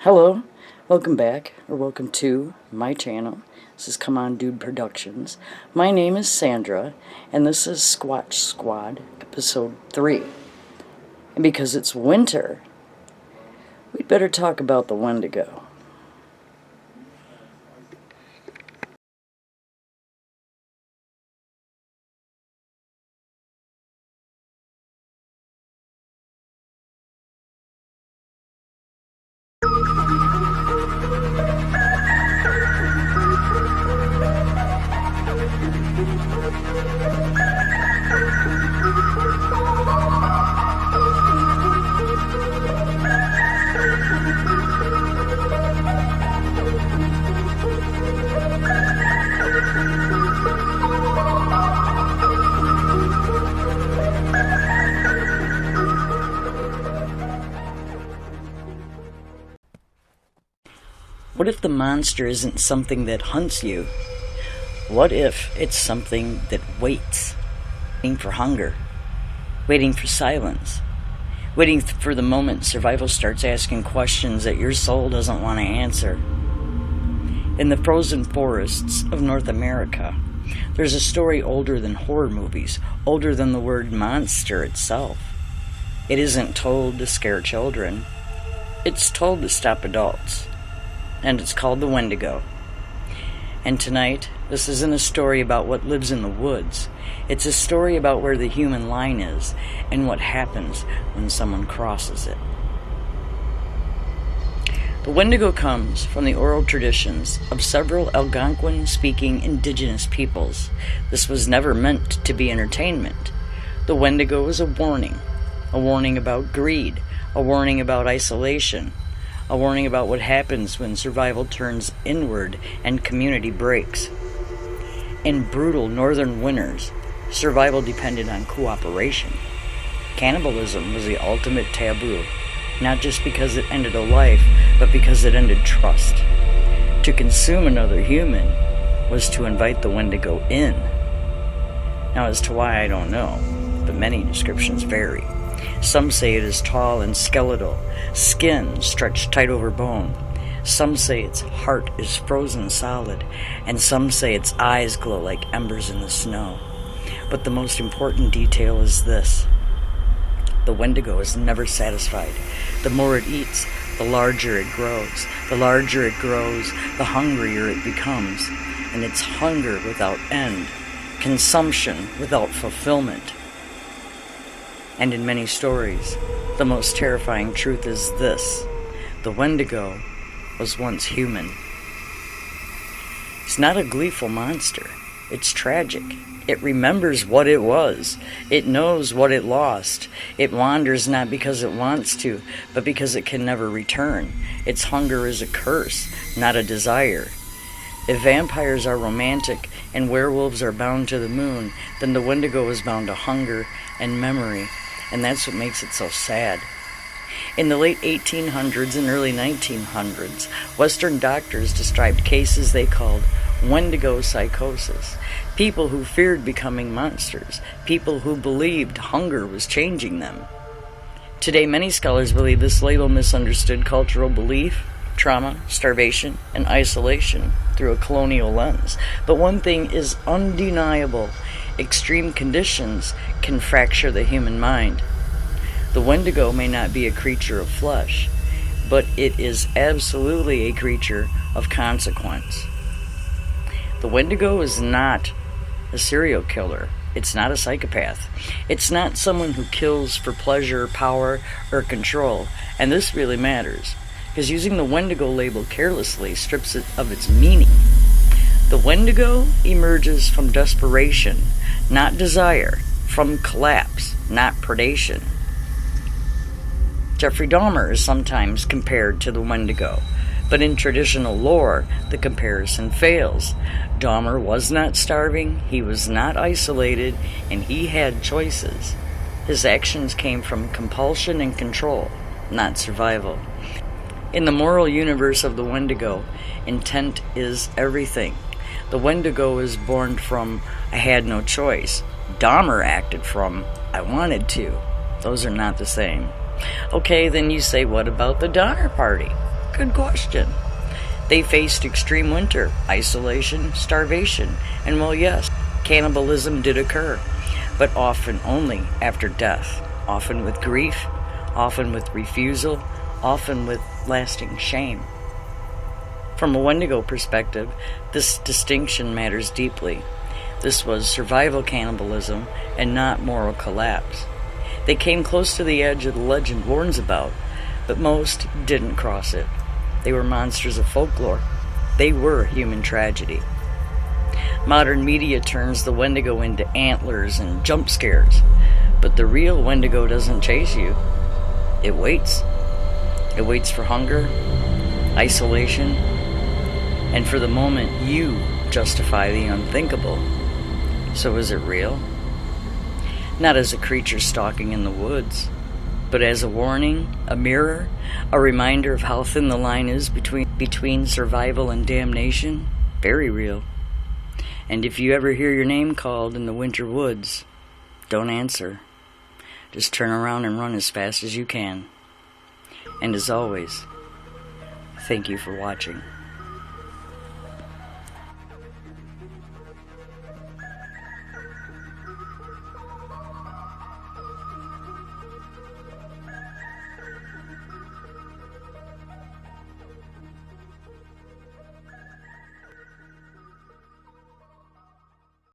Hello, welcome back, or welcome to my channel. This is Come On Dude Productions. My name is Sandra, and this is Squatch Squad, episode 3. And because it's winter, we'd better talk about the Wendigo. What if the monster isn't something that hunts you? What if it's something that waits? Waiting for hunger, waiting for silence, waiting for the moment survival starts asking questions that your soul doesn't want to answer. In the frozen forests of North America, there's a story older than horror movies, older than the word monster itself. It isn't told to scare children. It's told to stop adults. And it's called the Wendigo. And tonight, this isn't a story about what lives in the woods. It's a story about where the human line is and what happens when someone crosses it. The Wendigo comes from the oral traditions of several Algonquin-speaking indigenous peoples. This was never meant to be entertainment. The Wendigo is a warning about greed, a warning about isolation, a warning about what happens when survival turns inward and community breaks. In brutal northern winters, survival depended on cooperation. Cannibalism was the ultimate taboo, not just because it ended a life, but because it ended trust. To consume another human was to invite the Wendigo in. Now, as to why, I don't know, but many descriptions vary. Some say it is tall and skeletal, skin stretched tight over bone. Some say its heart is frozen solid, and some say its eyes glow like embers in the snow. But the most important detail is this: the Wendigo is never satisfied. The more it eats, the larger it grows. The larger it grows, the hungrier it becomes. And it's hunger without end, consumption without fulfillment. And in many stories, the most terrifying truth is this: the Wendigo was once human. It's not a gleeful monster. It's tragic. It remembers what it was. It knows what it lost. It wanders not because it wants to, but because it can never return. Its hunger is a curse, not a desire. If vampires are romantic and werewolves are bound to the moon, then the Wendigo is bound to hunger and memory. And that's what makes it so sad. In the late 1800s and early 1900s, Western doctors described cases they called Wendigo psychosis. People who feared becoming monsters. People who believed hunger was changing them. Today, many scholars believe this label misunderstood cultural belief, trauma, starvation, and isolation through a colonial lens. But one thing is undeniable: extreme conditions can fracture the human mind. The Wendigo may not be a creature of flesh, but it is absolutely a creature of consequence. The Wendigo is not a serial killer. It's not a psychopath. It's not someone who kills for pleasure, power, or control. And this really matters, because using the Wendigo label carelessly strips it of its meaning. The Wendigo emerges from desperation, not desire, from collapse, not predation. Jeffrey Dahmer is sometimes compared to the Wendigo, but in traditional lore, the comparison fails. Dahmer was not starving, he was not isolated, and he had choices. His actions came from compulsion and control, not survival. In the moral universe of the Wendigo, intent is everything. The Wendigo is born from "I had no choice." Dahmer acted from "I wanted to." Those are not the same. Okay, then you say, what about the Donner Party? Good question. They faced extreme winter, isolation, starvation, and well, yes, cannibalism did occur, but often only after death, often with grief, often with refusal, often with lasting shame. From a Wendigo perspective, this distinction matters deeply. This was survival cannibalism and not moral collapse. They came close to the edge of the legend warns about, but most didn't cross it. They were monsters of folklore. They were human tragedy. Modern media turns the Wendigo into antlers and jump scares, but the real Wendigo doesn't chase you. It waits. It waits for hunger, isolation, and for the moment you justify the unthinkable. So is it real? Not as a creature stalking in the woods, but as a warning, a mirror, a reminder of how thin the line is between survival and damnation. Very real. And if you ever hear your name called in the winter woods, don't answer. Just turn around and run as fast as you can. And as always, thank you for watching.